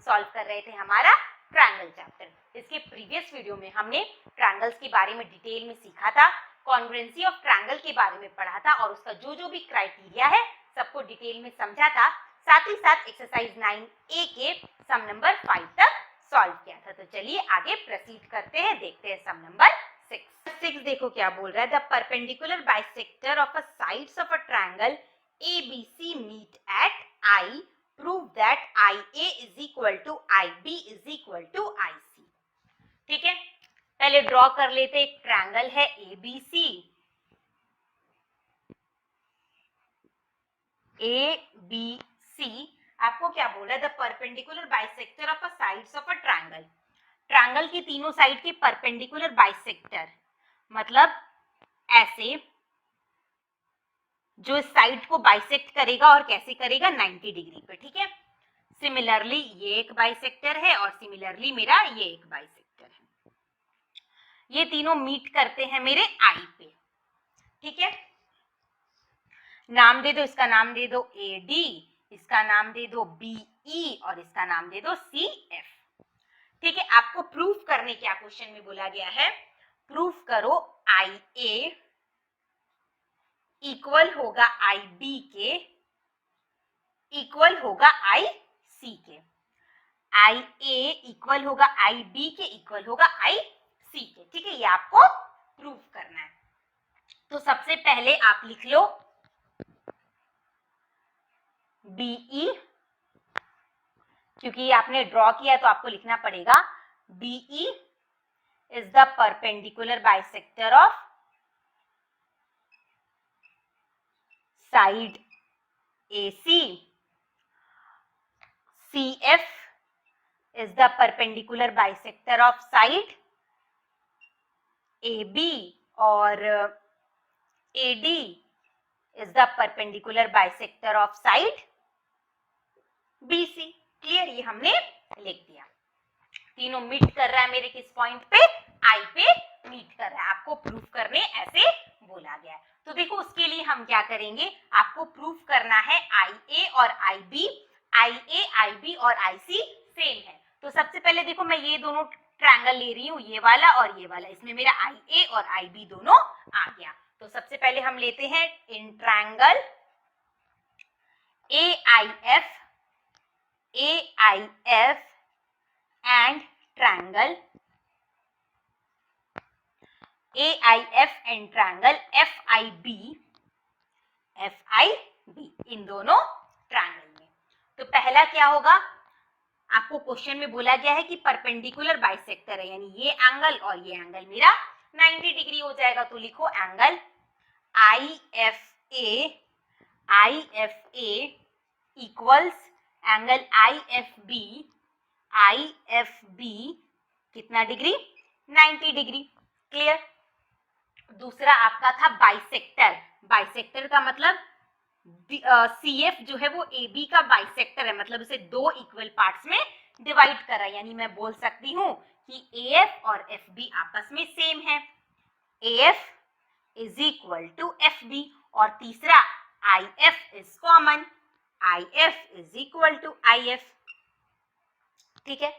Solve कर रहे थे हमारा ट्रायंगल चैप्टर। इसके प्रीवियस वीडियो में हमने ट्रायंगल्स के बारे में डिटेल में सीखा था, कॉन्ग्रुएंसी ऑफ ट्रायंगल के बारे में पढ़ा था और उसका जो भी क्राइटेरिया है सबको डिटेल में समझा था। साथ ही साथ एक्सरसाइज 9A के सम नंबर 5 तक सॉल्व किया था। तो चलिए आगे प्रोसीड करते हैं, देखते हैं सम नंबर 6 देखो क्या बोल रहा है। The perpendicular bisector of a sides of a triangle ABC meet at I, prove that IA is equal to IB is equal to IC। ठीक है, पहले ड्रॉ कर लेते। एक ट्रायंगल है ABC, ABC आपको क्या बोल रहा है? The perpendicular bisector of a sides of a triangle. Triangle की तीनों साइड के परपेंडिकुलर बाइसेक्टर मतलब ऐसे जो इस साइड को बाइसेक्ट करेगा और कैसे करेगा 90 डिग्री पे। ठीक है, सिमिलरली ये एक बाइसेक्टर है और सिमिलरली मेरा ये एक बाइसेक्टर है। ये तीनों मीट करते हैं मेरे आई पे। ठीक है, नाम दे दो, इसका नाम दे दो AD, इसका नाम दे दो BE और इसका नाम दे दो CF। ठीक है, आपको प्रूफ करने क्या क्वेश्चन में बोला गया है, प्रूफ करो IA इक्वल होगा IB के इक्वल होगा IC के, IA इक्वल होगा IB के इक्वल होगा IC के। ठीक है, ये आपको प्रूफ करना है। तो सबसे पहले आप लिख लो BE, क्योंकि आपने ड्रॉ किया तो आपको लिखना पड़ेगा BE is the perpendicular bisector of side AC, CF is the perpendicular bisector of side AB और AD is the perpendicular bisector of side BC। Clear, ये हमने लिख दिया। तीनों मीट कर रहा है मेरे किस पॉइंट पे? आई पे मीट कर रहा है। आपको प्रूफ करने ऐसे बोला गया है। तो देखो उसके लिए हम क्या करेंगे, आपको प्रूफ करना है IA और IB, IA, IB और IC सेम है। तो सबसे पहले देखो मैं ये दोनों ट्रायंगल ले रही हूँ, ये वाला और ये वाला, इसमें मेरा IA और IB दोनों आ गया। तो सबसे पहले हम लेते हैं in triangle AIF and triangle AIF and triangle FIB, इन दोनों ट्रायंगल में। तो पहला क्या होगा, आपको क्वेश्चन में बोला गया है कि परपेंडिकुलर बाइसेक्टर है, यानी ये एंगल और ये एंगल मेरा 90 डिग्री हो जाएगा। तो लिखो angle IFA equals angle IFB कितना डिग्री? 90 डिग्री। क्लियर। दूसरा आपका था बाइसेक्टर। बाइसेक्टर का मतलब CF जो है वो AB का बाइसेक्टर है, मतलब उसे दो इक्वल पार्ट्स में डिवाइड कर रहा है। यानी मैं बोल सकती हूँ कि AF और FB आपस में सेम है, AF is equal to FB। और तीसरा IF is common, IF is equal to IF। ठीक है,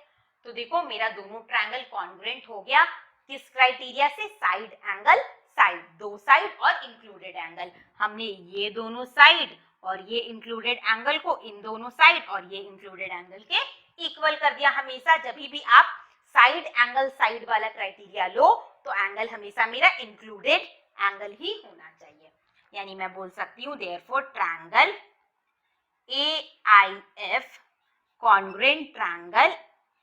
तो देखो मेरा दोनों ट्रायंगल कॉन्ग्रुएंट हो गया। किस क्राइटेरिया से? साइड एंगल साइड, दो साइड और इंक्लूडेड एंगल। हमने ये दोनों साइड और ये इंक्लूडेड एंगल को इन दोनों साइड और ये इंक्लूडेड एंगल के इक्वल कर दिया। हमेशा जब भी आप साइड एंगल साइड वाला क्राइटेरिया लो तो एंगल हमेशा मेरा इंक्लूडेड एंगल ही होना चाहिए। यानी मैं बोल सकती हूँ therefore triangle AIF congruent triangle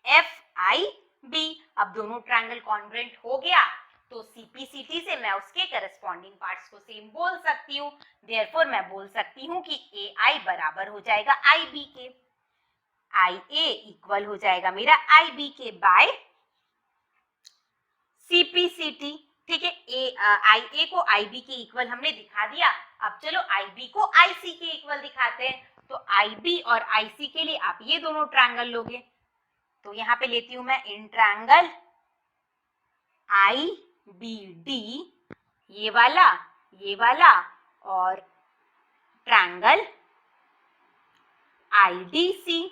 FIB। अब दोनों ट्रायंगल कॉन्ग्रुएंट हो गया तो CPCT से मैं उसके करस्पॉन्डिंग पार्ट्स को सेम बोल सकती हूँ। देयरफॉर मैं बोल सकती हूँ कि AI बराबर हो जाएगा IB के, IA इक्वल हो जाएगा मेरा IB के बाय CPCT। ठीक है, IA को IB के इक्वल हमने दिखा दिया। अब चलो IB को IC के इक्वल दिखाते हैं। तो IB और IC के लिए आप ये दोनों ट्रायंगल लोगे। तो यहाँ पे लेती हूं मैं इन ट्रायंगल IBD, ये वाला और ट्रायंगल IDC।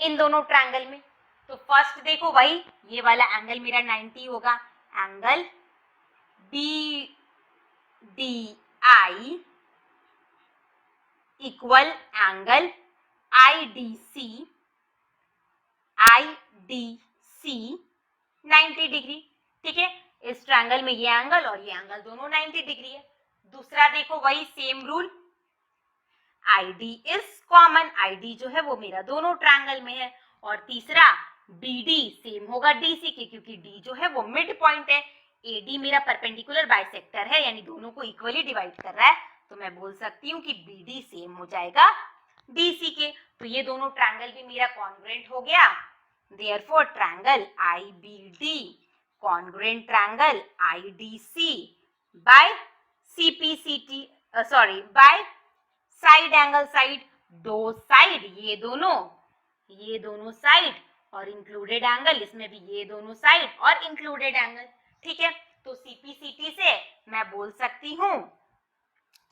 इन दोनों ट्रायंगल में। तो फर्स्ट देखो भाई, ये वाला एंगल मेरा 90 होगा, angle BDI equal angle IDC 90 degree. ठीक है, इस ट्रायंगल में ये एंगल और ये एंगल दोनों 90 डिग्री है। दूसरा देखो वही same rule, ID is common, ID जो है वो मेरा दोनों ट्रायंगल में है। और तीसरा BD सेम होगा DC के, क्योंकि D जो है वो मिड पॉइंट है। AD मेरा परपेंडिकुलर बाइसेक्टर है, यानी दोनों को इक्वली डिवाइड कर रहा है, तो मैं बोल सकती हूँ कि BD सेम हो जाएगा DC के। तो ये दोनों ट्रायंगल भी मेरा कॉन्ग्रुएंट हो गया। Therefore triangle IBD congruent triangle IDC by CPCT by side angle side, दो साइड ये दोनों साइड और इंक्लूडेड एंगल, इसमें भी ये दोनों साइड और इंक्लूडेड एंगल। ठीक है, तो CPCT से मैं बोल सकती हूँ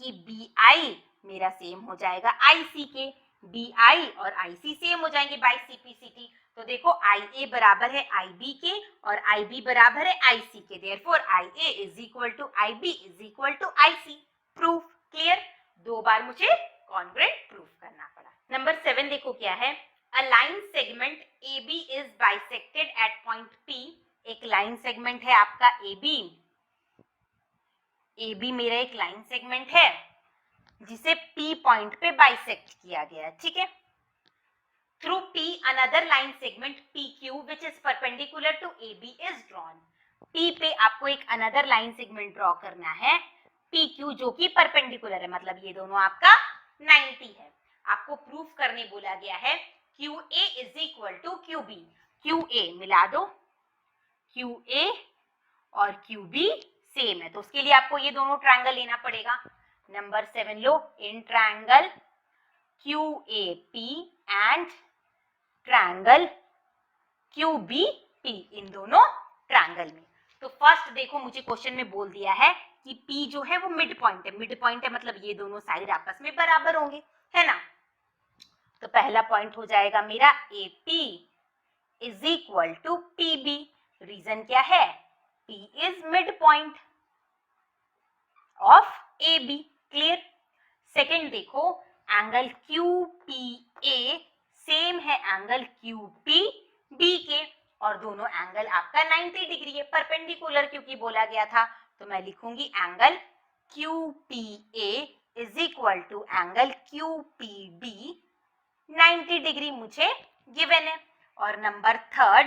कि BI मेरा सेम हो जाएगा IC के, BI और IC सेम हो जाएंगे बाय CPCT। तो देखो IA बराबर है IB के और IB बराबर है IC के, therefore IA is equal to IB is equal to IC। Proof clear, दो बार मुझे कॉन्ग्रुएंट प्रूफ करना पड़ा। नंबर 7 देखो क्या है, a line segment AB is bisected eight point P। एक लाइन सेगमेंट है आपका AB मेरा एक लाइन सेगमेंट है जिसे P पॉइंट पे बाइसेक्ट किया गया है। ठीक है, through P another line segment PQ which is perpendicular to AB is drawn। P पे आपको एक अनदर लाइन सेगमेंट ड्रॉ करना है PQ जो कि परपेंडिकुलर है, मतलब ये दोनों आपका 90 है। आपको प्रूफ करने बोला गया है QA is equal to QB। QA मिला दो, QA और QB सेम है, तो उसके लिए आपको ये दोनों ट्रायंगल लेना पड़ेगा। नंबर 7 लो, इन triangle QAP and triangle QBP, इन दोनों ट्रायंगल में। तो फर्स्ट देखो मुझे क्वेश्चन में बोल दिया है कि P जो है वो मिड पॉइंट है, मिड पॉइंट है मतलब ये दोनों साइड आपस में बराबर होंगे, है ना। तो पहला पॉइंट हो जाएगा मेरा AP is equal to PB। Reason क्या है, P is mid point of AB। Clear. Second देखो, एंगल QPA सेम है एंगल QPB के और दोनों एंगल आपका 90 डिग्री है, परपेंडिकुलर क्योंकि बोला गया था। तो मैं लिखूंगी angle QPA is equal to angle QPB 90 degree मुझे गिवन है। और नंबर थर्ड,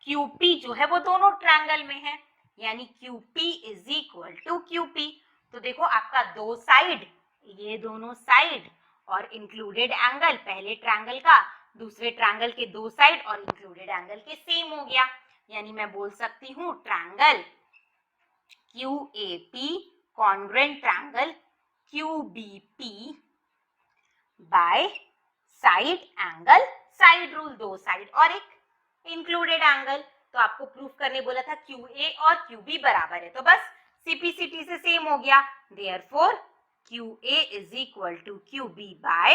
QP जो है वो दोनों ट्रायंगल में है, यानी QP is equal to QP। तो देखो आपका दो साइड, ये दोनों साइड और इंक्लूडेड एंगल, पहले ट्रायंगल का दूसरे ट्रायंगल के दो साइड और इंक्लूडेड एंगल के सेम हो गया, यानी मैं बोल सकती हूँ triangle QAP congruent triangle QBP by side angle side rule, दो साइड और एक इंक्लूडेड एंगल। तो आपको प्रूफ करने बोला था QA और QB बराबर है, तो बस CPCT से सेम हो गया, therefore QA is equal to QB by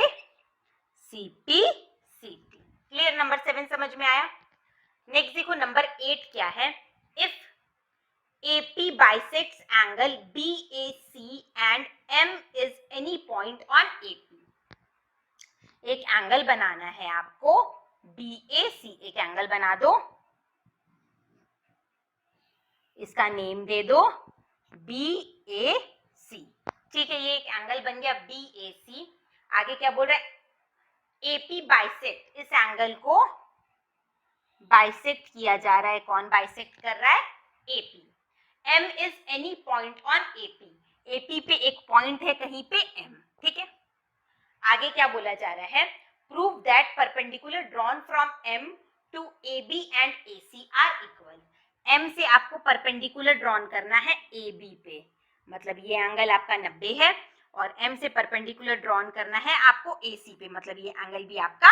CPCT। Clear, number 7 समझ में आया। नेक्स्ट देखो नंबर 8 क्या है, if AP bisects angle BAC and M is any point on AP। एक एंगल बनाना है आपको BAC, एक एंगल बना दो, इसका नेम दे दो BAC। ठीक है, ये एक एंगल बन गया BAC। आगे क्या बोल रहा है, AP बाइसेक्ट, इस एंगल को बाइसेक्ट किया जा रहा है, कौन बाइसेक्ट कर रहा है, AP। M is any point on AP, AP पे एक पॉइंट है कहीं पे M। ठीक है, आगे क्या बोला जा रहा है, prove that perpendicular drawn from M to AB and AC are equal. M से आपको परपेंडिकुलर ड्रॉन करना है AB पे, मतलब ये एंगल आपका 90 है और M से परपेंडिकुलर ड्रॉन करना है आपको AC पे, मतलब ये एंगल भी आपका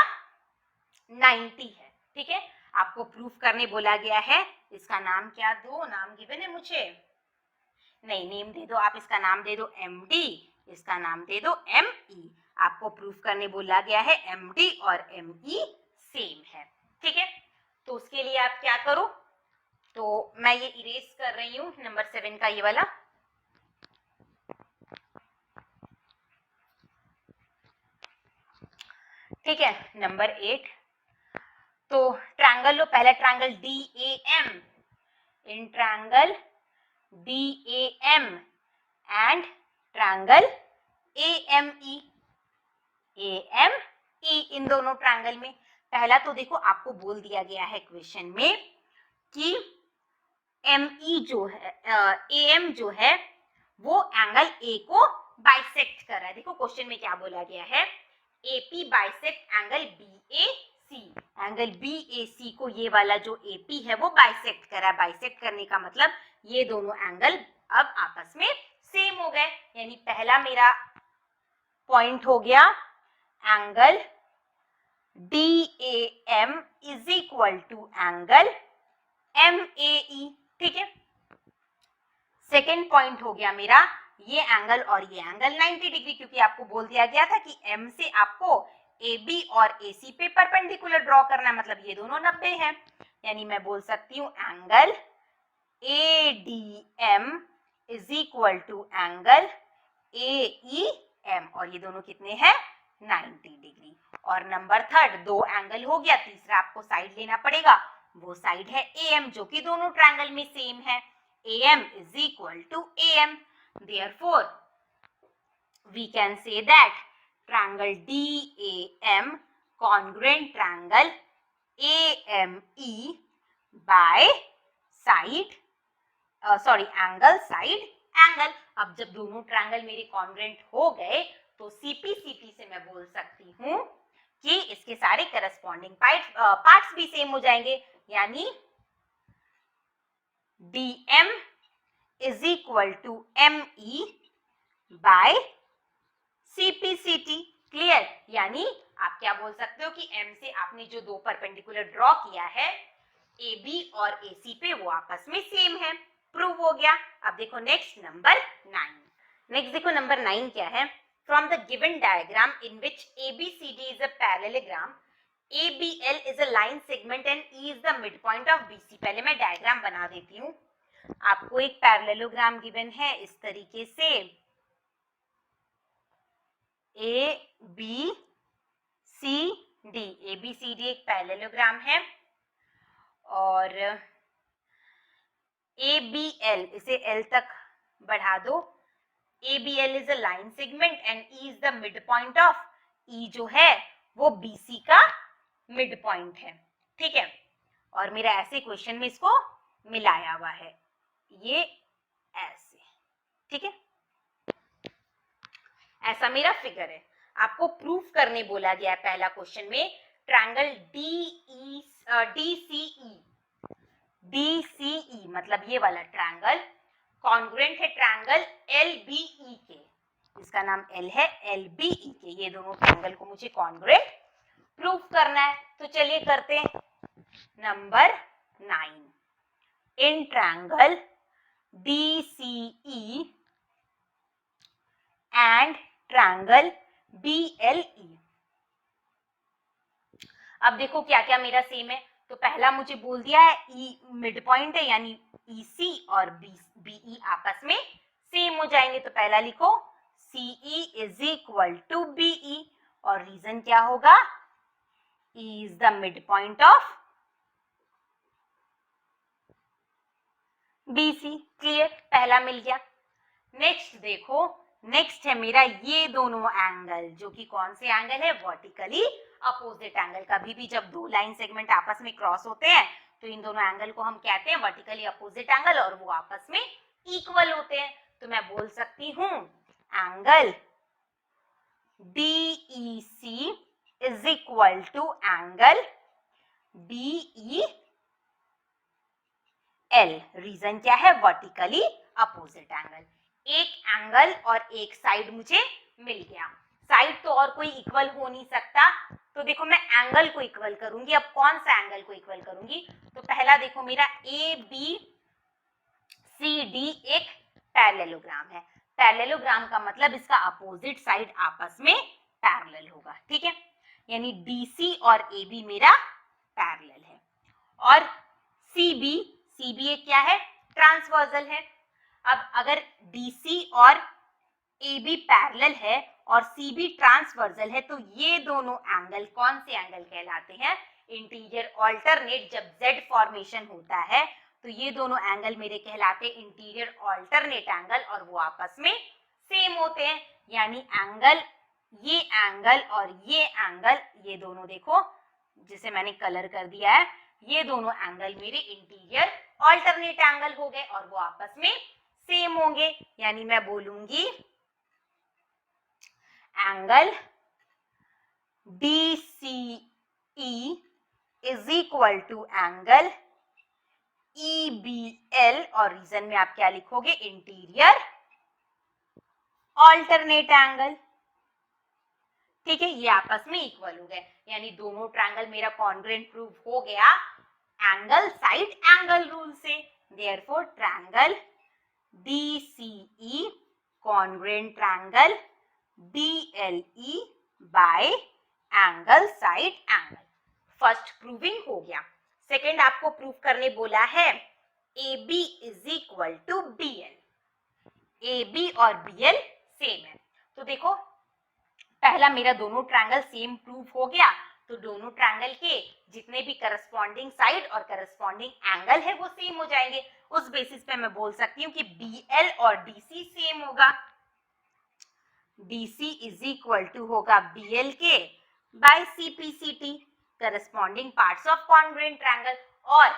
90 है। ठीक है, आपको प्रूफ करने बोला गया है, इसका नाम क्या दो, नाम गिवन है मुझे, नहीं नेम दे दो आप, इसका नाम दे दो MD, इसका नाम दे दो ME। आपको प्रूफ करने बोला गया है MD और ME सेम है। ठीक है, तो उसके लिए आप क्या करो, तो मैं ये इरेज कर रही हूं नंबर 7 का ये वाला। ठीक है, नंबर 8, तो ट्रायंगल लो, पहला triangle DAM, in triangle DAM and triangle AME, इन दोनों ट्रायंगल में पहला तो देखो आपको बोल दिया गया है क्वेश्चन में कि ME जो है AM जो है वो एंगल A को बाइसेक्ट कर रहा है। देखो क्वेश्चन में क्या बोला गया है, AP bisect angle BAC, angle BAC को ये वाला जो AP है वो बाइसेक्ट कर रहा है। बाइसेक्ट करने का मतलब ये दोनों एंगल अब आपस में सेम हो गए, यानी पहला मेरा पॉइंट हो गया angle DAM is equal to angle MAE। ठीक है, सेकेंड पॉइंट हो गया मेरा ये एंगल और ये एंगल 90 डिग्री, क्योंकि आपको बोल दिया गया था कि M से आपको AB और AC पे परपेंडिकुलर ड्रॉ करना है, मतलब ये दोनों 90 हैं, यानी मैं बोल सकती हूँ angle ADM is equal to angle AEM, और ये दोनों कितने हैं 90 डिग्री। और नंबर थर्ड, दो एंगल हो गया, तीसरा आपको साइड लेना पड़ेगा, वो साइड है AM जो कि दोनों ट्रायंगल में सेम है। AM is equal to AM. Therefore, we can say that triangle DAM congruent triangle AME by side, angle side angle। अब जब दोनों ट्रायंगल मेरे कॉन्ग्रुएंट हो गए तो CP से मैं बोल सकती हूँ कि इसके सारे करस्पॉन्डिंग पार्ट्स भी सेम हो जाएंगे, यानी DM is equal to ME by CPCT। Clear, यानी आप क्या बोल सकते हो कि M से आपने जो दो परपेंडिकुलर ड्रॉ किया है AB और AC पे वो आपस में सेम है, प्रूव हो गया। अब देखो नेक्स्ट नंबर 9। नेक्स्ट देखो नंबर 9 क्या है, from the given diagram in which ABCD is a parallelogram, ABL is a line segment and E is the midpoint of BC। पहले मैं डायग्राम बना देती हूँ। आपको एक पैरेललोग्राम गिवन है इस तरीके से, ABCD, ABCD एक पैरेललोग्राम है, और ABL इसे L तक बढ़ा दो, ABL is a line segment and E is the midpoint of, E जो है वो BC का मिड पॉइंट है। ठीक है, और मेरा ऐसे क्वेश्चन में इसको मिलाया हुआ है, ये ऐसे। ठीक है, ऐसा मेरा फिगर है। आपको प्रूफ करने बोला गया है पहला क्वेश्चन में, ट्रायंगल DCE मतलब ये वाला ट्रायंगल कॉन्ग्रुएंट है ट्रायंगल LBE के, इसका नाम L है, LBE के, ये दोनों ट्रायंगल को मुझे कॉन्ग्रुएंट प्रूफ करना है। तो चलिए करते हैं। Number 9, in triangle DCE and triangle BLE। अब देखो क्या क्या मेरा सेम है, तो पहला मुझे बोल दिया है E मिड पॉइंट है, यानी EC और BE आपस में सेम हो जाएंगे, तो पहला लिखो CE is equal to BE, और रीजन क्या होगा, E is the midpoint of BC। Clear, पहला मिल गया। नेक्स्ट देखो, नेक्स्ट है मेरा ये दोनों एंगल, जो कि कौन से एंगल है, वर्टिकली अपोजिट एंगल। कभी भी जब दो लाइन सेगमेंट आपस में क्रॉस होते हैं तो इन दोनों एंगल को हम कहते हैं वर्टिकली अपोजिट एंगल, और वो आपस में इक्वल होते हैं। तो मैं बोल सकती हूँ angle DEC is equal to angle BEL। Reason क्या है, वर्टिकली अपोजिट एंगल। एक एंगल और एक साइड मुझे मिल गया, साइड तो और कोई इक्वल हो नहीं सकता, तो देखो मैं एंगल को इक्वल करूंगी। अब कौन सा एंगल को इक्वल करूंगी, तो पहला देखो मेरा ABCD एक पैरेललोग्राम है, पैरेललोग्राम का मतलब इसका अपोजिट साइड आपस में पैरेलल होगा। ठीक है, यानी DC और AB मेरा पैरेलल है। और CB एक क्या है, ट्रांसवर्सल है। अब अगर DC और AB पैरेलल है और CB ट्रांसवर्सल है तो ये दोनों एंगल कौन से एंगल कहलाते हैं, इंटीरियर ऑल्टरनेट। जब Z फॉर्मेशन होता है तो ये दोनों एंगल मेरे कहलाते हैं इंटीरियर ऑल्टरनेट एंगल, और वो आपस में सेम होते हैं। यानी एंगल, ये एंगल और ये एंगल, ये दोनों देखो जिसे मैंने कलर कर दिया है, ये दोनों एंगल मेरे इंटीरियर ऑल्टरनेट एंगल हो गए और वो आपस में सेम होंगे। यानी मैं बोलूंगी angle DCE is equal to angle EBL, और रीजन में आप क्या लिखोगे, इंटीरियर ऑल्टरनेट एंगल। ठीक है, ये आपस में इक्वल हो गए, यानी दोनों ट्रायंगल मेरा कॉन्ग्रुएंट प्रूव हो गया एंगल साइड एंगल रूल से। Therefore triangle DCE congruent triangle DLE by angle side angle. First proving हो गया। सेकेंड आपको प्रूव करने बोला है AB is equal to BL। AB और BL सेम है। तो देखो पहला मेरा दोनों ट्रायंगल सेम प्रूव हो गया, तो दोनों ट्रायंगल के जितने भी करस्पॉन्डिंग साइड और करस्पॉन्डिंग एंगल है वो सेम हो जाएंगे। उस बेसिस पे मैं बोल सकती हूँ कि BL और DC सेम होगा। DC इज इक्वल टू होगा BL के by CPCT, corresponding parts of congruent triangle. और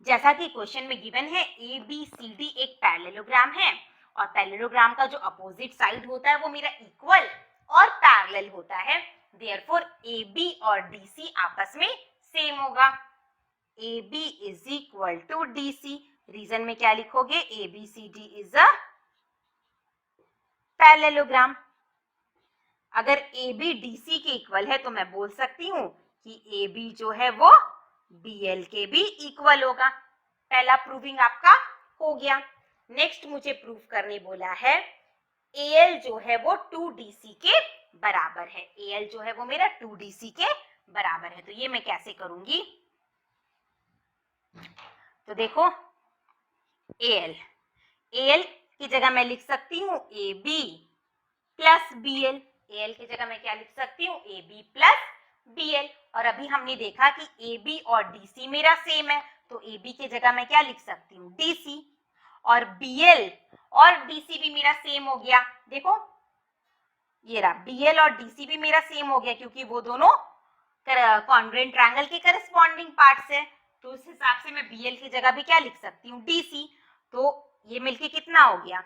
जैसा कि क्वेश्चन में गिवन है ABCD एक पैरेललोग्राम है, और पैरेललोग्राम का जो अपोजिट साइड होता है वो मेरा इक्वल और पैरेलल होता है। देयरफॉर AB और DC आपस में सेम होगा। AB is equal to DC, reason में क्या लिखोगे, ABCD इज अ पैरेललोग्राम। अगर AB DC के इक्वल है तो मैं बोल सकती हूँ कि AB जो है वो BL के भी इक्वल होगा। पहला प्रूविंग आपका हो गया। नेक्स्ट मुझे प्रूव करने बोला है AL जो है वो 2DC के बराबर है। AL जो है वो मेरा 2DC के बराबर है। तो ये मैं कैसे करूंगी, तो देखो AL की जगह मैं लिख सकती हूँ AB प्लस BL। AL की जगह मैं क्या लिख सकती हूँ, AB प्लस BL। और अभी हमने देखा कि AB और DC मेरा सेम है, तो AB की जगह मैं क्या लिख सकती हूँ, DC। और BL और DC भी मेरा सेम हो गया। देखो ये रहा, BL और DC भी मेरा सेम हो गया क्योंकि वो दोनों कॉन्ग्रुएंट ट्रायंगल के करस्पॉन्डिंग पार्ट्स है। तो उस हिसाब से मैं BL की जगह भी क्या लिख सकती हूँ, DC। तो ये मिलके कितना हो गया,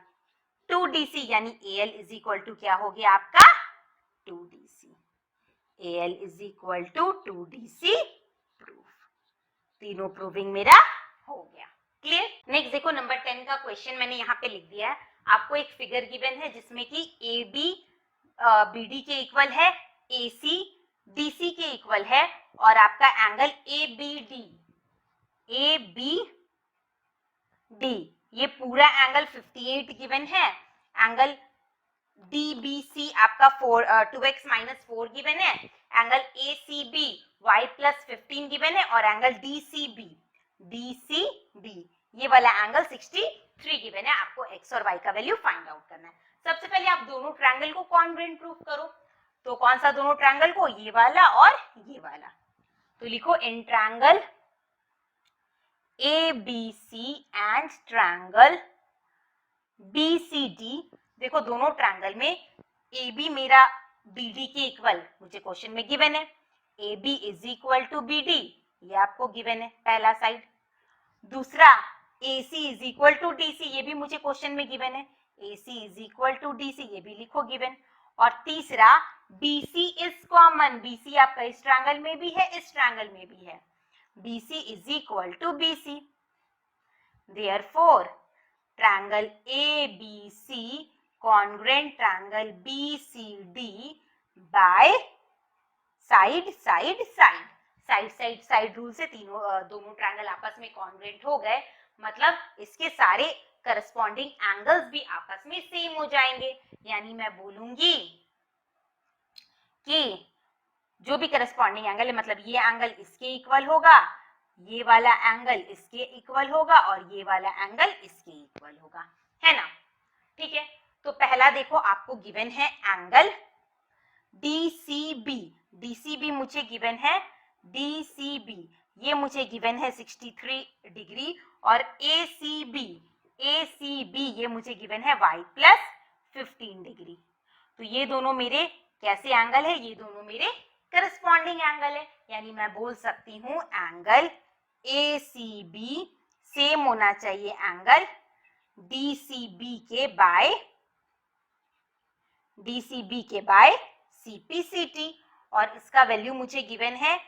2DC, यानी AL इज इक्वल टू क्या हो गया आपका, 2DC। AL is equal to 2DC proof. तीनों प्रूविंग मेरा हो गया। क्लियर। नेक्स्ट देखो नंबर 10 का क्वेश्चन मैंने यहाँ पे लिख दिया है। आपको एक फिगर गिवन है जिसमें कि AB BD के इक्वल है, AC DC के इक्वल है, और आपका एंगल ABD ये पूरा एंगल 58 गिवन है। एंगल DBC आपका 2x माइनस 4 गिवन है। Angle ACB y plus 15 given है, और एंगल DCB ये वाला एंगल 63 गिवन है। आपको x और y का वैल्यू फाइंड आउट करना है। सबसे पहले आप दोनों ट्रायंगल को कॉन्ग्रुएंट प्रूफ करो। तो कौन सा दोनों ट्रायंगल को, ये वाला और ये वाला। तो लिखो in triangle ABC and triangle BCD। देखो दोनों ट्रायंगल में AB मेरा BD के इक्वल मुझे क्वेश्चन में गिवन है। AB is equal to BD ये आपको गिवन है पहला साइड। दूसरा AC is equal to DC ये भी मुझे क्वेश्चन में गिवन है। AC is equal to DC ये भी लिखो गिवन। और तीसरा BC इज कॉमन, BC आपका इस ट्रायंगल में भी है, इस ट्रायंगल में भी है। BC is equal to BC। Therefore triangle ABC congruent triangle BCD by side side side. Side side side rule से दोनों ट्रायंगल आपस में कॉन्ग्रुएंट हो गए, मतलब इसके सारे करस्पॉन्डिंग एंगल्स भी आपस में सेम हो जाएंगे। यानी मैं बोलूंगी कि जो भी करस्पॉन्डिंग एंगल है, मतलब ये एंगल इसके इक्वल होगा, ये वाला एंगल इसके इक्वल होगा और ये वाला एंगल इसके इक्वल होगा, है ना। ठीक है, तो पहला देखो आपको गिवन है एंगल DCB। DCB मुझे गिवन है, DCB ये मुझे गिवन है 63 डिग्री, और ACB ये मुझे गिवन है y प्लस 15 डिग्री। तो ये दोनों मेरे कैसे एंगल है, ये दोनों मेरे करस्पॉन्डिंग एंगल है, यानी मैं बोल सकती हूँ एंगल ACB सेम होना चाहिए एंगल DCB के बाय CPCT, और इसका वैल्यू मुझे गिवन है,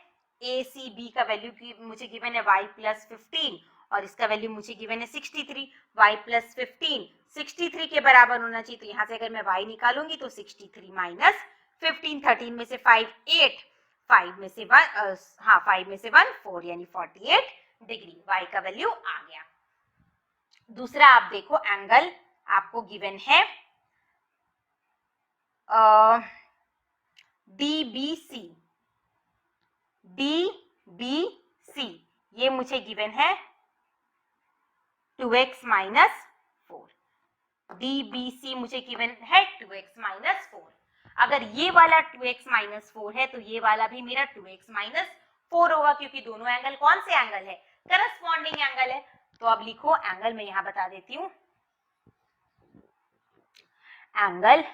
ACB का वैल्यू मुझे गिवन है y प्लस 15 और इसका वैल्यू मुझे गिवन है 63। y प्लस 15 63 के बराबर होना चाहिए, तो यहाँ से अगर मैं y निकालूंगी तो 63 माइनस 15, 13 में से 5 8, 5 में से 1 4, यानी 48 डिग्री y का वैल्यू आ गया। दूसरा आप देखो एंगल आपको गिवन है DBC ये मुझे गिवन है 2x माइनस 4। DBC मुझे गिवन है 2x माइनस 4। अगर ये वाला 2x माइनस 4 है तो ये वाला भी मेरा 2x माइनस 4 होगा, क्योंकि दोनों एंगल कौन से एंगल है, करस्पॉन्डिंग एंगल है। तो अब लिखो एंगल, मैं यहां बता देती हूं, एंगल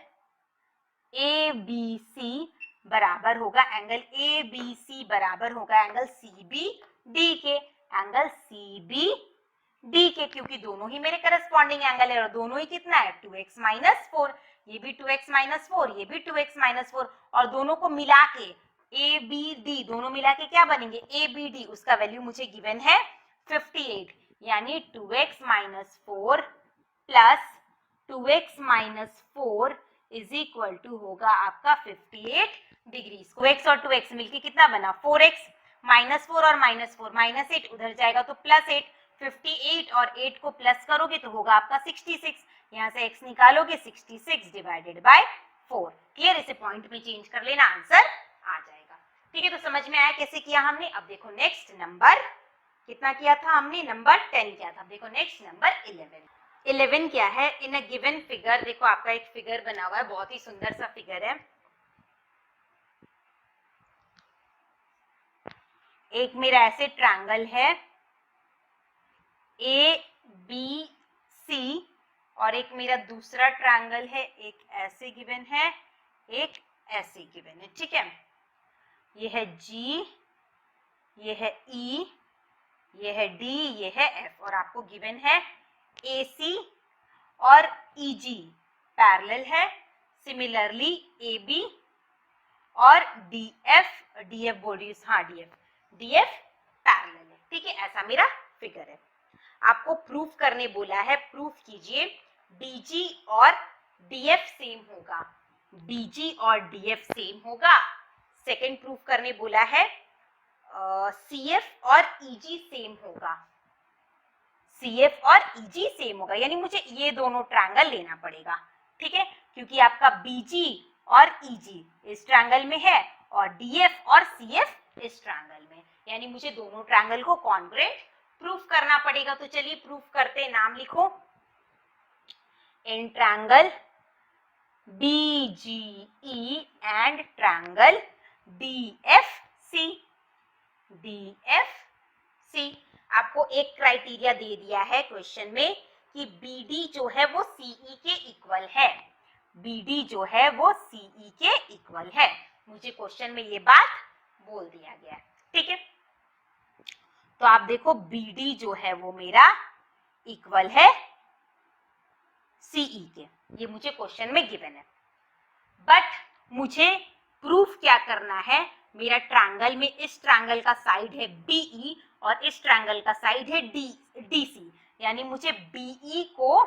ABC बराबर होगा, एंगल ABC बराबर होगा एंगल CBD के, एंगल CBD के, क्योंकि दोनों ही मेरे करस्पॉन्डिंग एंगल है और दोनों ही कितना है 2x माइनस 4, ये भी 2x माइनस 4, ये भी 2x माइनस 4, और दोनों को मिला के ABD, दोनों मिला के क्या बनेंगे ABD, उसका वैल्यू मुझे गिवन है 58, यानी 2x minus 4 plus 2x minus 4 is equal to होगा आपका 58 डिग्री। इसको x और 2x मिलके कितना बना 4x, माइनस 4 और माइनस 4 माइनस 8, उधर जाएगा तो प्लस 8, 58 और 8 को प्लस करोगे तो होगा आपका 66, यहाँ से x निकालोगे 66 डिवाइडेड बाय 4। क्लियर, इसे पॉइंट में चेंज कर लेना, आंसर आ जाएगा। ठीक है, तो समझ में आया कैसे किया हमने। अब देखो नेक्स्ट नंबर कितना किया था हमने, नंबर 10 किया था। अब देखो नेक्स्ट नंबर 11 क्या है, इन अ गिवन फिगर। देखो आपका एक फिगर बना हुआ है, बहुत ही सुंदर सा फिगर है। एक मेरा ऐसे ट्रायंगल है ABC और एक मेरा दूसरा ट्रायंगल है, एक ऐसे गिवन है, एक ऐसे गिवन है। ठीक है, ये है G, ये है E, ये है D, ये है F, और आपको गिवन है AC और EG पैरेलल है, सिमिलरली AB और DF बोल रही हूँ, DF पैरेलल है। ठीक है, ऐसा मेरा फिगर है। आपको प्रूफ करने बोला है, प्रूफ कीजिए DG और DF सेम होगा, DG और DF सेम होगा। सेकंड प्रूफ करने बोला है CF और EG सेम होगा, CF और EG सेम होगा, यानी मुझे ये दोनों ट्रायंगल लेना पड़ेगा। ठीक है, क्योंकि आपका BG और EG इस ट्रायंगल में है और DF और CF इस ट्रायंगल में, यानी मुझे दोनों ट्रायंगल को कॉन्ग्रुएंट प्रूफ करना पड़ेगा। तो चलिए प्रूफ करते हैं, नाम लिखो। In triangle BGE and triangle DFC, आपको एक क्राइटेरिया दे दिया है क्वेश्चन में कि BD जो है वो CE के इक्वल है, BD जो है वो CE के इक्वल है। मुझे क्वेश्चन में ये बात बोल दिया गया है। ठीक है, तो आप देखो BD जो है वो मेरा इक्वल है CE के, ये मुझे क्वेश्चन में गिवन है। बट मुझे प्रूफ क्या करना है, मेरा ट्रायंगल में इस ट्रायंगल का साइड है BE और इस ट्रायंगल का साइड है DC, यानी मुझे BE को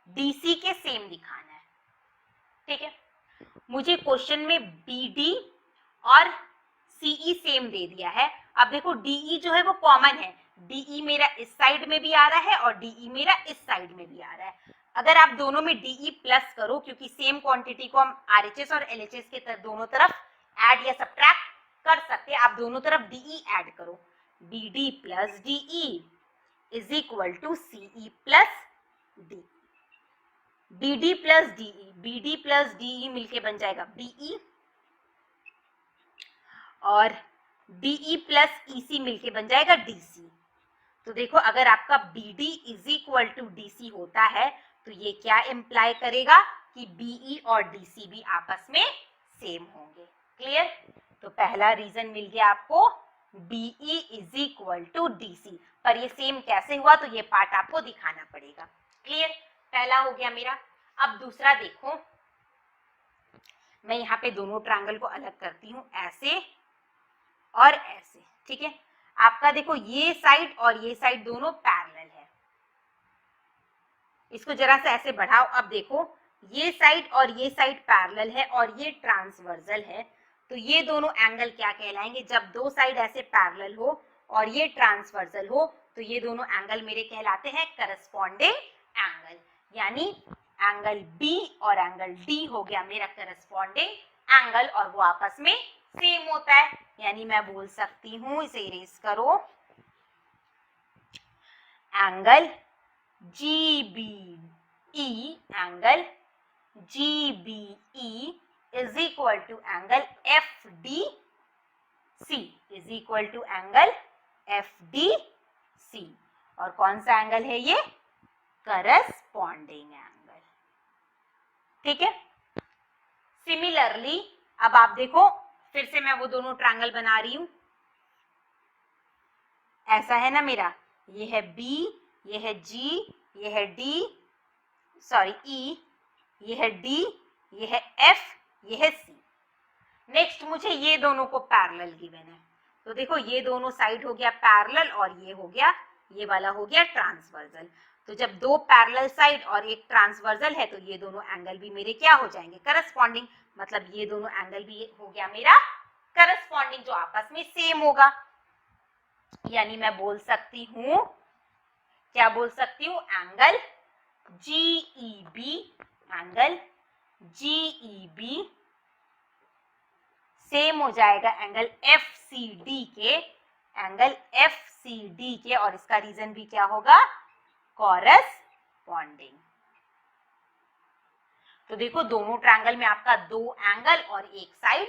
DC के सेम दिखाना है। ठीक है, मुझे क्वेश्चन में BD और CE सेम दे दिया है। अब देखो DE जो है वो कॉमन है, DE मेरा इस साइड में भी आ रहा है और DE मेरा इस साइड में भी आ रहा है। अगर आप दोनों में DE प्लस करो, क्योंकि सेम क्वांटिटी को हम RHS और LHS के दोनों तरफ ऐड या सब्ट्रैक्ट कर सकते हैं, आप दोनों तरफ डीई ऐड करो, BD plus DE is equal to CE plus D. BD plus DE मिलके बन जाएगा बीई और डीई प्लस ईसी मिलके बन जाएगा डीसी। तो देखो अगर आपका BD is equal to DC होता है तो ये क्या इम्प्लाई करेगा कि बीई और डीसी भी आपस में सेम होंगे। क्लियर? तो पहला रीजन मिल गया आपको BE is equal to DC, पर ये सेम कैसे हुआ तो ये पार्ट आपको दिखाना पड़ेगा। क्लियर? पहला हो गया मेरा। अब दूसरा देखो, मैं यहाँ पे दोनों ट्रायंगल को अलग करती हूँ, ऐसे और ऐसे। ठीक है, आपका देखो ये साइड और ये साइड दोनों पैरेलल है, इसको जरा सा ऐसे बढ़ाओ। अब देखो ये साइड और ये साइड पैरेलल है और ये ट्रांसवर्सल है, तो ये दोनों एंगल क्या कहलाएंगे? जब दो साइड ऐसे पैरेलल हो और ये ट्रांसवर्सल हो तो ये दोनों एंगल मेरे कहलाते हैं करस्पॉन्डिंग एंगल, यानी एंगल बी और एंगल डी हो गया मेरा करस्पॉन्डिंग एंगल और वो आपस में सेम होता है। यानी मैं बोल सकती हूं, इसे इरेज करो, angle GBE, angle GBE is equal to angle FDC, is equal to angle FDC। और कौन सा एंगल है ये? Corresponding angle. ठीक है, सिमिलरली अब आप देखो, फिर से मैं वो दोनों ट्रायंगल बना रही हूं, ऐसा है ना मेरा, ये है B, ये है G, ये है D, सॉरी E, ये है D, ये है F, ये है C। नेक्स्ट मुझे ये दोनों को पैरेलल गिवन है, तो देखो ये दोनों साइड हो गया पैरेलल और ये हो गया, ये वाला हो गया ट्रांसवर्सल। तो जब दो पैरेलल साइड और एक ट्रांसवर्सल है तो ये दोनों एंगल भी मेरे क्या हो जाएंगे? करस्पॉन्डिंग। मतलब ये दोनों एंगल भी हो गया मेरा करस्पॉन्डिंग, जो आपस में सेम होगा। यानी मैं बोल सकती हूं, क्या बोल सकती हूं? Angle GEB, angle GEB same हो जाएगा एंगल FCD के, एंगल FCD के, और इसका रीजन भी क्या होगा? कॉरस्पॉन्डिंग। तो देखो दोनों ट्रायंगल में आपका दो एंगल और एक साइड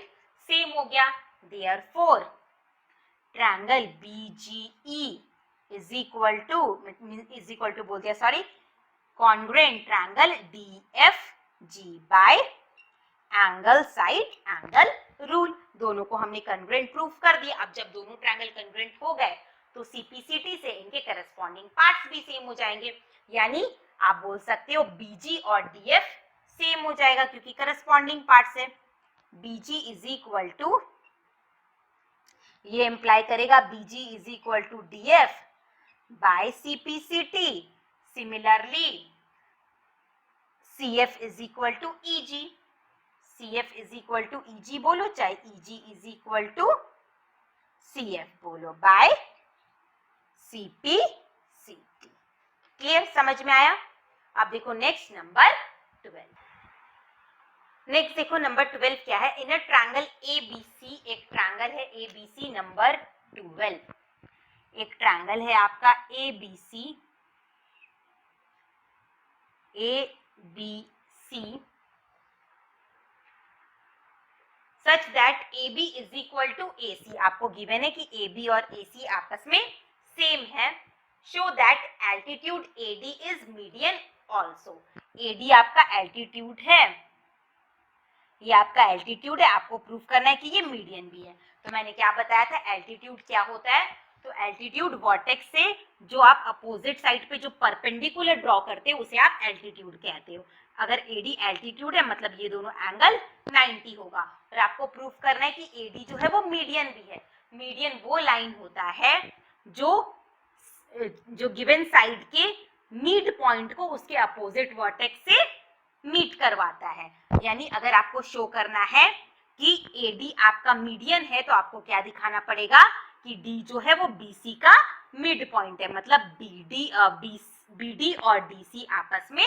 सेम हो गया, therefore triangle BGE is equal to बोल दिया, sorry, congruent triangle DFG by angle side angle rule. दोनों को हमने कॉन्ग्रुएंट प्रूफ कर दिया। अब जब दोनों ट्रायंगल कॉन्ग्रुएंट हो गए तो CPCT से इनके करस्पॉन्डिंग पार्ट्स भी सेम हो जाएंगे, यानी आप बोल सकते हो BG और DF सेम हो जाएगा क्योंकि करस्पॉन्डिंग पार्ट्स है। BG इज इक्वल टू, ये इंप्लाई करेगा BG is equal to DF by CPCT। Similarly CF is equal to EG, CF is equal to EG बोलो, चाहे EG is equal to CF बोलो, by CPCT। Clear? समझ में आया? अब देखो नेक्स्ट नंबर 12। नेक्स्ट देखो नंबर 12 क्या है? इन अ ट्रायंगल ABC, एक ट्रायंगल है ABC नंबर 12, एक ट्रायंगल है आपका ABC such that AB is equal to AC। आपको गिवन है कि AB और AC आपस में सेम है। Show that altitude AD is median also. AD आपका एल्टीट्यूड है, ये आपका एल्टीट्यूड है, आपको प्रूफ करना है कि ये मीडियन भी है। तो मैंने क्या बताया था, एल्टीट्यूड क्या होता है? तो एल्टीट्यूड वर्टेक्स से जो आप अपोजिट साइड पे जो परपेंडिकुलर ड्रॉ करते हो उसे आप एल्टीट्यूड कहते हो। अगर AD एल्टीट्यूड है मतलब ये दोनों एंगल 90 होगा। और आपको प्रूफ करना है कि AD जो है वो मीडियन भी है। मीडियन वो लाइन होता है जो गिवन साइड के मिड पॉइंट को उसके अपोजिट वर्टेक्स से मीट करवाता है। यानी अगर आपको शो करना है कि AD आपका मीडियन है तो आपको क्या दिखाना पड़ेगा कि D जो है वो BC का मिड पॉइंट है, मतलब BD और DC आपस में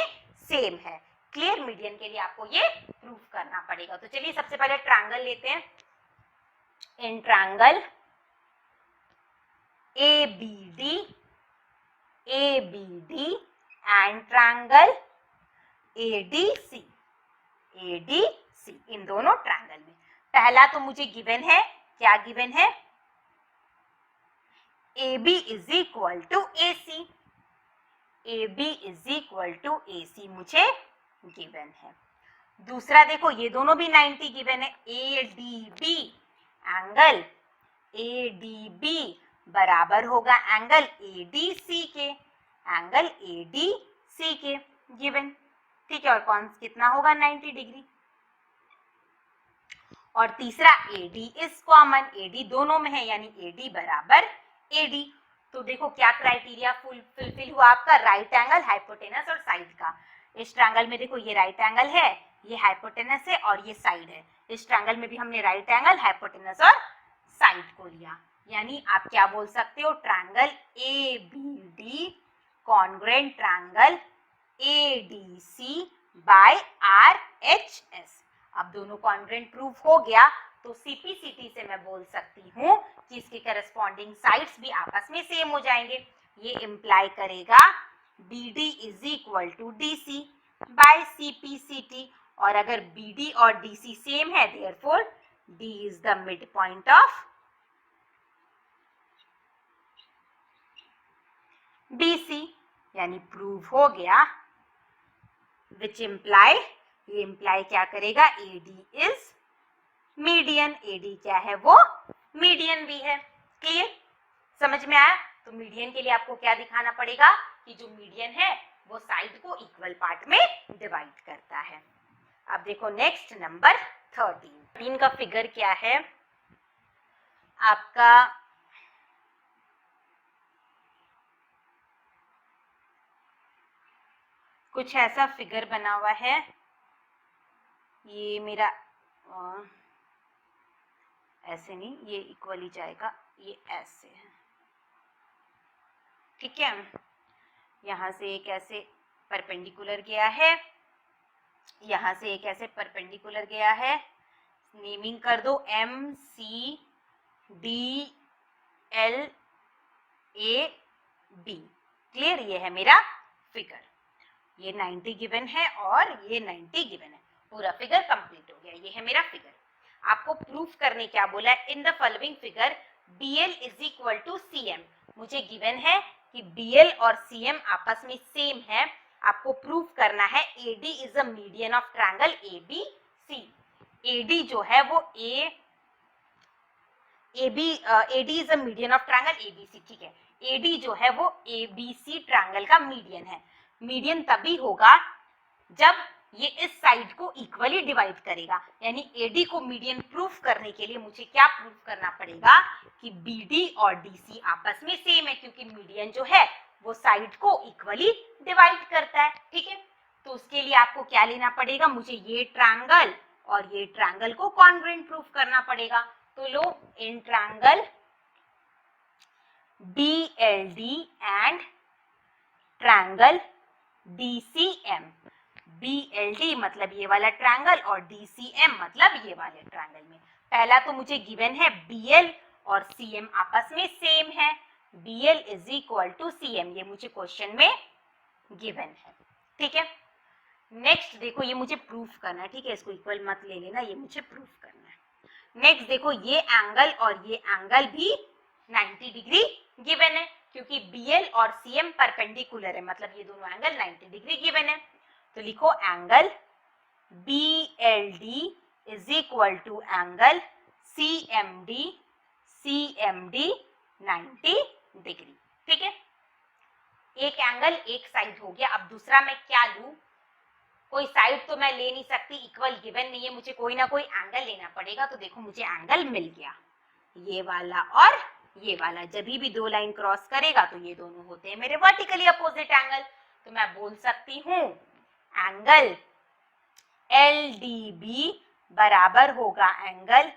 सेम है। क्लियर? मीडियन के लिए आपको ये प्रूफ करना पड़ेगा। तो चलिए सबसे पहले ट्रायंगल लेते हैं। in triangle ABD and triangle ADC इन दोनों ट्रायंगल में पहला तो मुझे गिवन है, क्या गिवन है? AB is equal to AC, AB is equal to AC मुझे गिवन है। दूसरा देखो ये दोनों भी 90 गिवन है। ADB एंगल ADB बराबर होगा एंगल ADC के, एंगल ADC के गिवन, ठीक है। और कौन कितना होगा? 90 डिग्री। और तीसरा AD इज कॉमन, AD दोनों में है यानी AD बराबर AD। तो देखो क्या क्राइटेरिया फुलफिल हुआ आपका? राइट एंगल, हाइपोटेनस और साइड का। इस ट्रायंगल में देखो ये राइट एंगल है, ये हाइपोटेनस है और ये साइड है। इस ट्रायंगल में भी हमने राइट एंगल, हाइपोटेनस और साइड को लिया, यानी आप क्या बोल सकते हो? Triangle ABD congruent triangle ADC by RHS। अब दोनों कॉन्ग्रुएंट प्रूफ हो गया तो CPCT से मैं बोल सकती हूँ कि इसके करस्पॉन्डिंग साइड्स भी आपस में सेम हो जाएंगे। ये इम्प्लाई करेगा BD is equal to DC by CPCT, और अगर BD और DC सेम है therefore D is the mid point of BC, यानी प्रूव हो गया। विच इम्प्लाई, ये इम्प्लाई क्या करेगा? AD इज मीडियन, AD क्या है? वो मीडियन भी है। क्लियर? समझ में आया? तो मीडियन के लिए आपको क्या दिखाना पड़ेगा कि जो मीडियन है वो साइड को इक्वल पार्ट में डिवाइड करता है। अब देखो नेक्स्ट नंबर 13 का फिगर क्या है आपका? कुछ ऐसा फिगर बना हुआ है, ये मेरा ऐसे नहीं, ये इक्वली जाएगा, ये ऐसे है, ठीक है। यहाँ से एक ऐसे परपेंडिकुलर गया है, यहाँ से एक ऐसे परपेंडिकुलर गया है। नेमिंग कर दो MCDLAB। क्लियर? ये है मेरा फिगर, ये 90 गिवन है और ये 90 गिवन है। पूरा फिगर कंप्लीट हो गया। ये है मेरा फिगर। आपको प्रूफ करने क्या बोला है? In the following figure BL is equal to CM। मुझे गिवन है कि BL और CM आपस में सेम है। आपको प्रूफ करना है AD is a median of triangle ABC। AD जो है वो AD is a median of triangle ABC, ठीक है। AD जो है वो ABC ट्रायंगल का मीडियन है। मीडियन तभी होगा जब ये इस साइड को इक्वली डिवाइड करेगा, यानी AD को मीडियन प्रूफ करने के लिए मुझे क्या प्रूफ करना पड़ेगा कि BD और DC आपस में सेम है, क्योंकि मीडियन जो है वो साइड को इक्वली डिवाइड करता है, ठीक है। तो उसके लिए आपको क्या लेना पड़ेगा? मुझे ये ट्रायंगल और ये ट्रायंगल को कॉन्ग्रुएंट प्रूफ करना पड़ेगा। तो लो, इन triangle BLD and triangle DCM। BLD मतलब ये वाला ट्रायंगल और DCM मतलब ये वाले ट्रायंगल में पहला तो मुझे गिवन है BL और CM आपस में सेम है। BL is equal to CM, ये मुझे क्वेश्चन में गिवन है, ठीक है। नेक्स्ट देखो, ये मुझे प्रूफ करना है, ठीक है। इसको इक्वल मत ले लेना, ये मुझे प्रूफ करना है। नेक्स्ट देखो, ये एंगल और ये एंगल भी 90 डिग्री गिवन है, क्योंकि BL और CM परपेंडिकुलर है, मतलब ये दोनों एंगल 90 डिग्री गिवन है। तो लिखो angle BLD is equal to angle CMD 90 degree, ठीक है। एक एंगल एक साइड हो गया। अब दूसरा मैं क्या लूं? कोई साइड तो मैं ले नहीं सकती, इक्वल गिवन नहीं है, मुझे कोई ना कोई एंगल लेना पड़ेगा। तो देखो मुझे एंगल मिल गया, ये वाला और ये वाला। जब भी दो लाइन क्रॉस करेगा तो ये दोनों होते हैं मेरे वर्टिकली अपोजिट एंगल। तो मैं बोल सकती हूँ एंगल LDB बराबर होगा एंगल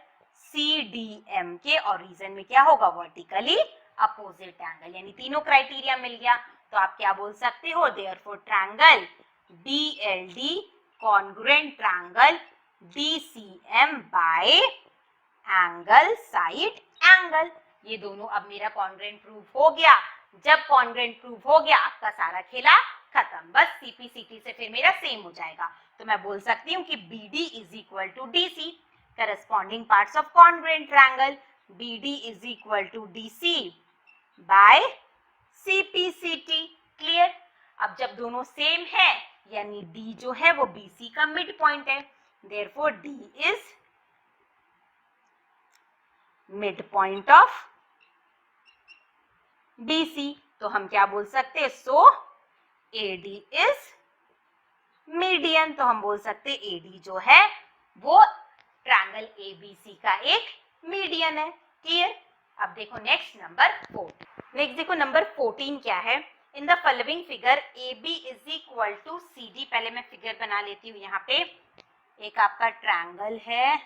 CDM के, और रीजन में क्या होगा? वर्टिकली अपोजिट एंगल, यानी तीनों क्राइटेरिया मिल गया। तो आप क्या बोल सकते हो? Therefore triangle BLD congruent triangle DCM bye angle side angle. ये दोनों अब मेरा कॉन्ग्रुएंट प्रूफ हो गया। जब कॉन्ग्रुएंट प्रूफ हो गया आपका सारा खेला खत्म, बस सीपीसीटी से फिर मेरा सेम हो जाएगा। तो मैं बोल सकती हूँ कि BD is equal to DC, corresponding parts of congruent triangle, BD is equal to DC by CPCT। Clear? अब जब दोनों सेम है यानी D जो है वो BC का मिड पॉइंट है, therefore D is mid point of BC। तो हम क्या बोल सकते हैं? सो AD इज मीडियन। तो हम बोल सकते हैं AD जो है वो ट्रायंगल ABC का एक मीडियन है। क्लियर? अब देखो नेक्स्ट नंबर 4। नेक्स्ट देखो नंबर 14 क्या है? In the following figure AB is equal to CD। पहले मैं फिगर बना लेती हूँ। यहाँ पे एक आपका ट्रायंगल है,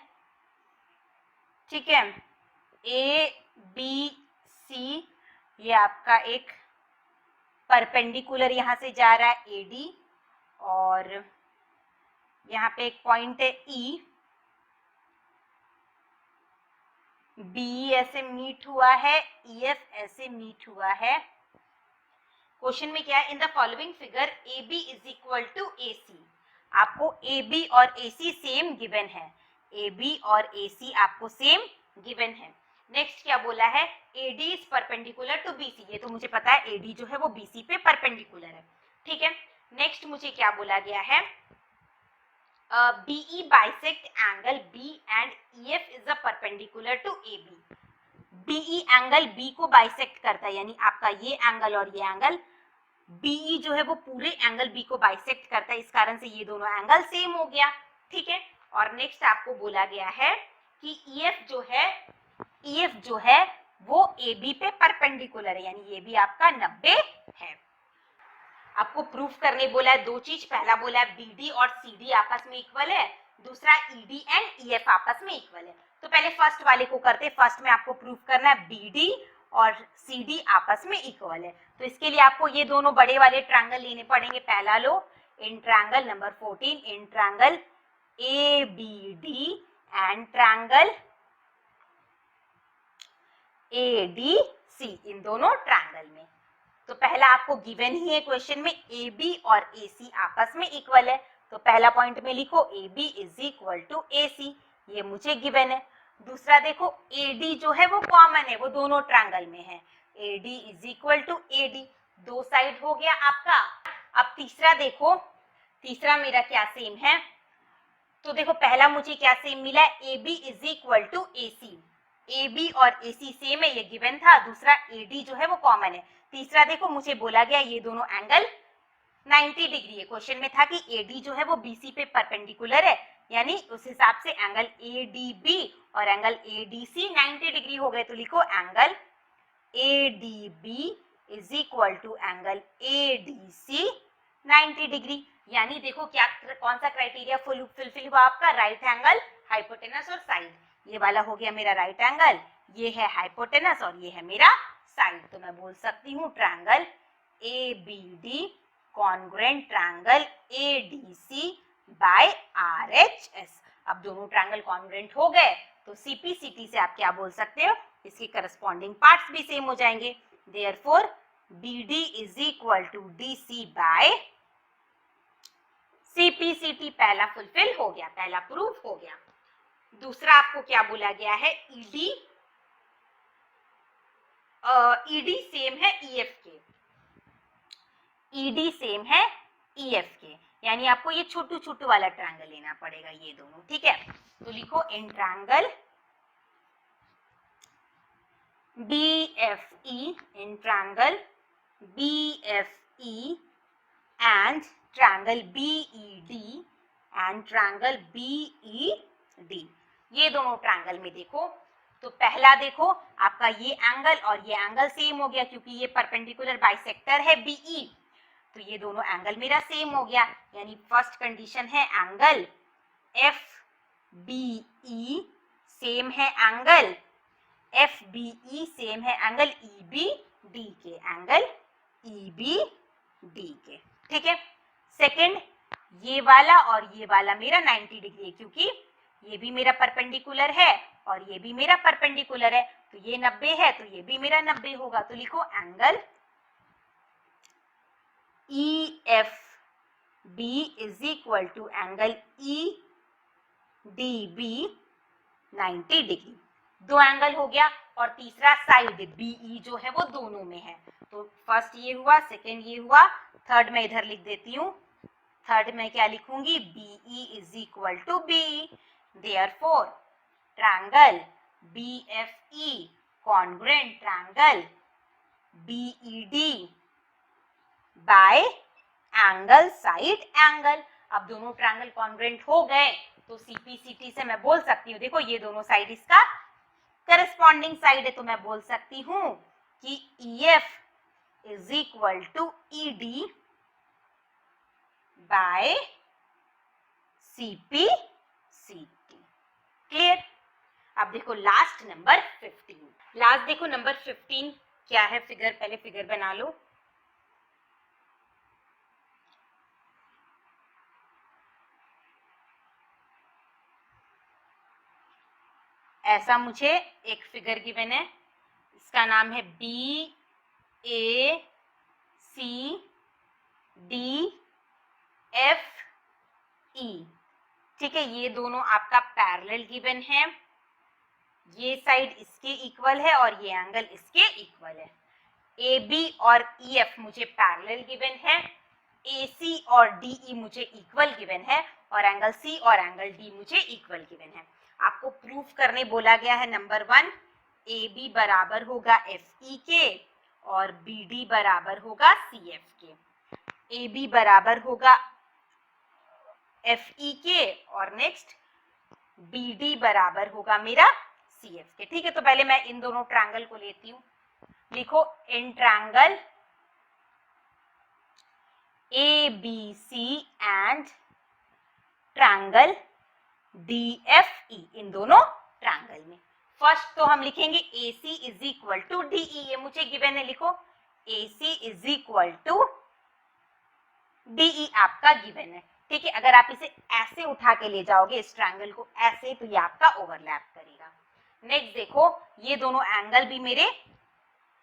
ठीक है, ABC। ये आपका एक परपेंडिकुलर यहाँ से जा रहा है AD, और यहाँ पे एक पॉइंट है E, B ऐसे मीट हुआ है, EF ऐसे मीट हुआ है। क्वेश्चन में क्या है? In the following figure AB is equal to AC। आपको AB और AC सेम गिवन है, AB और AC आपको सेम गिवन है। नेक्स्ट क्या बोला है? AD is perpendicular to BC। ये तो मुझे पता है, AD जो है वो BC पे परपेंडिकुलर है, ठीक है। नेक्स्ट मुझे क्या बोला गया है? BE bisect angle B and EF is a perpendicular to AB। BE angle B को बाइसेक्ट करता है, यानी आपका ये एंगल और ये एंगल, BE जो है वो पूरे एंगल B को बाइसेक्ट करता है, इस कारण से ये दोनों एंगल सेम हो गया, ठीक है। और नेक्स्ट आपको बोला गया है कि EF जो है वो AB पे परपेंडिकुलर है, यानी ये भी आपका 90 है। आपको प्रूफ करने बोला है दो चीज। पहला बोला है BD और CD आपस में इक्वल है, दूसरा ED एंड EF आपस में इक्वल है। तो पहले फर्स्ट वाले को करते। फर्स्ट में आपको प्रूफ करना है BD और CD आपस में इक्वल है। तो इसके लिए आपको ये दोनों बड़े वाले ट्रायंगल लेने पड़ेंगे। पहला लो इन ट्रायंगल नंबर 14, इन triangle ABD and triangle ADC, इन दोनों ट्रायंगल में। तो पहला आपको गिवन ही है क्वेश्चन में, AB और AC आपस में इक्वल है। तो पहला पॉइंट में लिखो AB is equal to AC, ये मुझे गिवन है। दूसरा देखो AD जो है वो कॉमन है, वो दोनों ट्रायंगल में है, AD is equal to AD, दो साइड हो गया आपका। अब तीसरा देखो, तीसरा मेरा क्या सेम है? तो देखो पहला मुझे क्या सेम मिला है? AB is equal to AC। AB और AC सेम है, ये गिवन था। दूसरा AD जो है वो कॉमन है। तीसरा देखो मुझे बोला गया ये दोनों एंगल 90 डिग्री है। क्वेश्चन में था कि AD जो है वो BC पे परपेंडिकुलर है, यानी उस हिसाब से एंगल ADB और एंगल ADC 90 डिग्री हो गए। तो लिखो angle ADB is equal to angle ADC 90 degree. यानी देखो क्या, कौन सा क्राइटेरिया फुलफिल हुआ आपका? राइट एंगल, हाइपोटेनस और साइड। ये वाला हो गया मेरा राइट एंगल, ये है हाइपोटेनस और ये है मेरा साइड। तो मैं बोल सकती हूँ triangle ABD congruent triangle ADC by RHS। अब दोनों ट्रायंगल कॉन्ग्रुएंट हो गए तो CPCT से आप क्या बोल सकते हो? इसके करस्पॉन्डिंग पार्ट्स भी सेम हो जाएंगे। Therefore BD is equal to DC by CPCT। पहला फुलफिल हो गया, पहला प्रूफ हो गया। दूसरा आपको क्या बोला गया है? ED सेम है EF के, ED सेम है EF के, यानी आपको ये छोटू छोटू वाला ट्रायंगल लेना पड़ेगा, ये दोनों, ठीक है। तो लिखो in triangle BFE, in triangle BFE and triangle BED and triangle BED, ये दोनों ट्रायंगल में देखो तो पहला देखो आपका ये एंगल और ये एंगल सेम हो गया, क्योंकि ये परपेंडिकुलर बाइसेक्टर है BE, तो ये दोनों एंगल मेरा सेम हो गया। यानी फर्स्ट कंडीशन है एंगल FBE सेम है एंगल FBE सेम है एंगल EBD के, एंगल EBD के, ठीक है। सेकंड, ये वाला और ये वाला मेरा 90 डिग्री है, क्योंकि ये भी मेरा परपेंडिकुलर है और ये भी मेरा परपेंडिकुलर है, तो ये 90 है तो ये भी मेरा 90 होगा। तो लिखो angle EFB is equal to angle EDB 90 degree. दो एंगल हो गया, और तीसरा साइड BE जो है वो दोनों में है। तो फर्स्ट ये हुआ, सेकेंड ये हुआ, थर्ड मैं इधर लिख देती हूँ। थर्ड में क्या लिखूंगी, BE is equal to BE, therefore triangle BFE congruent triangle BED by angle side angle. अब दोनों ट्रायंगल कॉन्ग्रुएंट हो गए तो CPCT से मैं बोल सकती हूँ, देखो ये दोनों साइड इसका करस्पॉन्डिंग साइड है, तो मैं बोल सकती हूँ कि EF is equal to ED by CPCT। Clear. अब देखो लास्ट नंबर 15। लास्ट देखो नंबर 15 क्या है, फिगर, पहले फिगर बना लो। ऐसा मुझे एक फिगर गिवन है, इसका नाम है BACD, FE। ठीक है, ये दोनों आपका पैरेलल गिवन है, ये साइड इसके इक्वल है और ये एंगल इसके इक्वल है। AB और EF मुझे पैरेलल गिवन है, AC और DE मुझे इक्वल गिवन है, और एंगल C और एंगल D मुझे इक्वल गिवन है। आपको प्रूफ करने बोला गया है नंबर 1, AB बराबर होगा FE के और BD बराबर होगा CF के। AB बराबर होगा FE के और नेक्स्ट BD बराबर होगा मेरा CF के। ठीक है, तो पहले मैं इन दोनों ट्रायंगल को लेती हूँ। लिखो in triangle ABC and triangle DFE, इन दोनों ट्रायंगल में फर्स्ट तो हम लिखेंगे AC is equal to DE, ये मुझे गिवन है, लिखो AC is equal to DE आपका गिवन है। ठीक है, अगर आप इसे ऐसे उठा के ले जाओगे इस ट्रायंगल को ऐसे, तो ये आपका ओवरलैप करेगा। नेक्स्ट देखो, ये दोनों एंगल भी मेरे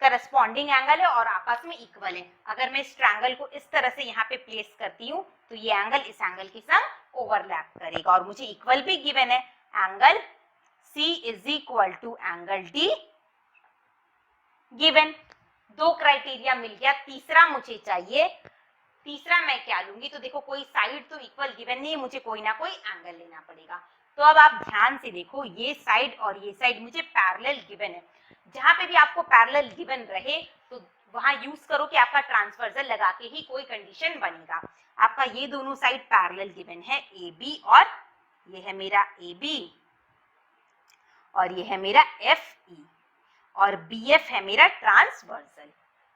करस्पॉन्डिंग एंगल है और आपस में इक्वल है। अगर मैं इस ट्रायंगल को इस तरह से यहाँ पे प्लेस करती हूँ तो ये एंगल इस एंगल के संग ओवरलैप करेगा, और मुझे इक्वल भी गिवन है, angle C is equal to angle D given. दो क्राइटेरिया मिल गया, तीसरा मुझे चाहिए। तीसरा मैं क्या लूंगी, तो देखो कोई साइड तो इक्वल गिवन नहीं है, मुझे कोई ना कोई एंगल लेना पड़ेगा। तो अब आप ध्यान से देखो, ये साइड और ये साइड मुझे पैरेलल गिवन है। जहां पे भी आपको पैरेलल गिवन रहे तो वहां यूज करो कि आपका ट्रांसवर्सल लगा के ही कोई कंडीशन बनेगा। आपका ये दोनों साइड पैरेलल गिवन है, AB और ये है मेरा AB और ये है मेरा FE और BF है मेरा ट्रांसवर्सल।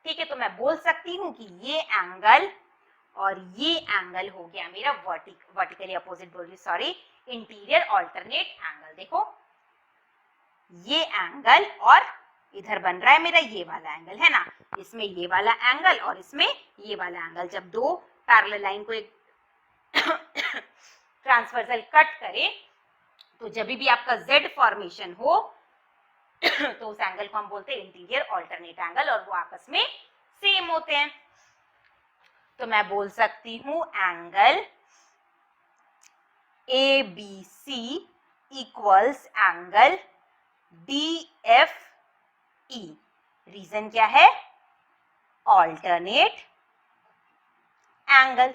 ठीक है, तो मैं बोल सकती हूँ कि ये एंगल और ये एंगल हो गया मेरा वर्टिकली अपोजिट, बोल रही सॉरी, इंटीरियर अल्टरनेट एंगल। देखो ये एंगल और इधर बन रहा है मेरा ये वाला एंगल, है ना, इसमें ये वाला एंगल और इसमें ये वाला एंगल, जब दो पैरेलल लाइन को एक ट्रांसवर्सल कट करे तो जब भी आपका Z फॉर्मेशन हो तो उस एंगल को हम बोलते हैं इंटीरियर अल्टरनेट एंगल, और वो आपस में सेम होते हैं। तो मैं बोल सकती हूं angle ABC equals angle DFE। Reason क्या है, अल्टरनेट एंगल।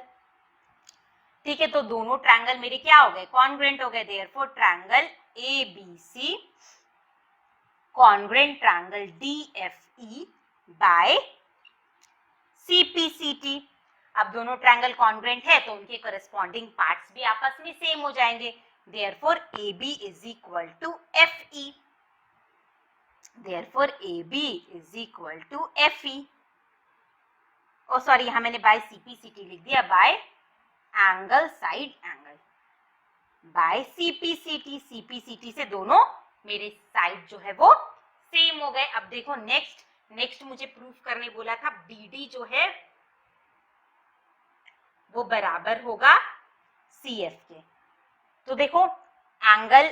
ठीक है, तो दोनों ट्रायंगल मेरे क्या हो गए, कॉन्ग्रुएंट हो गए, therefore triangle ABC congruent triangle DFE by CPCT। अब दोनों ट्रायंगल कॉन्ग्रुएंट है तो उनके करस्पॉन्डिंग पार्ट्स भी आपस में सेम हो जाएंगे, therefore AB is equal to FE, therefore AB is equal to FE। Oh sorry, यहां मैंने बाय CPCT लिख दिया, by angle side angle by CPCT। CPCT से दोनों मेरे साइड जो है वो सेम हो गए। अब देखो नेक्स्ट मुझे प्रूफ करने बोला था BD जो है वो बराबर होगा CF के। तो देखो एंगल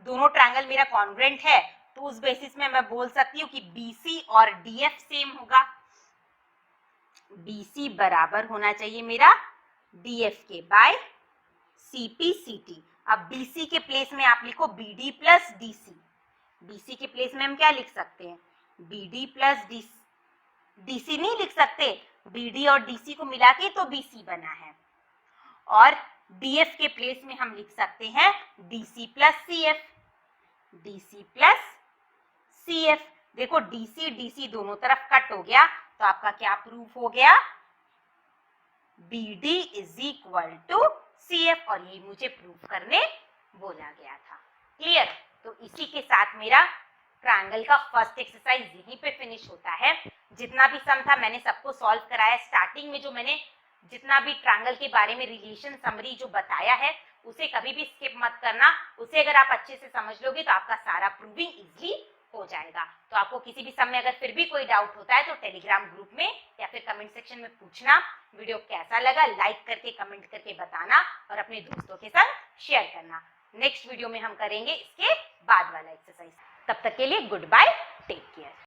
दोनों ट्रायंगल मेरा कॉन्ग्रुएंट है तो उस बेसिस में मैं बोल सकती हूँ कि BC और DF सेम होगा। BC बराबर होना चाहिए मेरा DF के बाय CP/CT। अब BC के प्लेस में आप लिखो BD प्लस DC। BC के प्लेस में हम क्या लिख सकते हैं? BD प्लस DC नहीं लिख सकते, BD और DC को मिला के तो BC बना है। और DF के प्लेस में हम लिख सकते हैं DC plus CF। DC plus CF, देखो DC DC दोनों तरफ कट हो गया तो आपका क्या प्रूफ हो गया? BD is equal to CF, और यही मुझे प्रूफ करने बोला गया था। क्लियर? तो इसी के साथ मेरा ट्रायंगल का फर्स्ट एक्सरसाइज यहीं पे फिनिश होता है। जितना भी सम था मैंने सबको सॉल्व कराया। स्टार्टिंग में जो मैंने जितना भी ट्रायंगल के बारे में रिलेशन समरी जो बताया है उसे कभी भी स्किप मत करना। उसे अगर आप अच्छे से समझ लोगे तो आपका सारा प्रूविंग इजीली हो जाएगा। तो आपको किसी भी समय अगर फिर भी कोई डाउट होता है तो टेलीग्राम ग्रुप में या फिर कमेंट सेक्शन में पूछना। वीडियो कैसा लगा लाइक करके कमेंट करके बताना और अपने दोस्तों के साथ शेयर करना। नेक्स्ट वीडियो में हम करेंगे इसके बाद वाला एक्सरसाइज। तब तक के लिए गुड बाय, टेक केयर।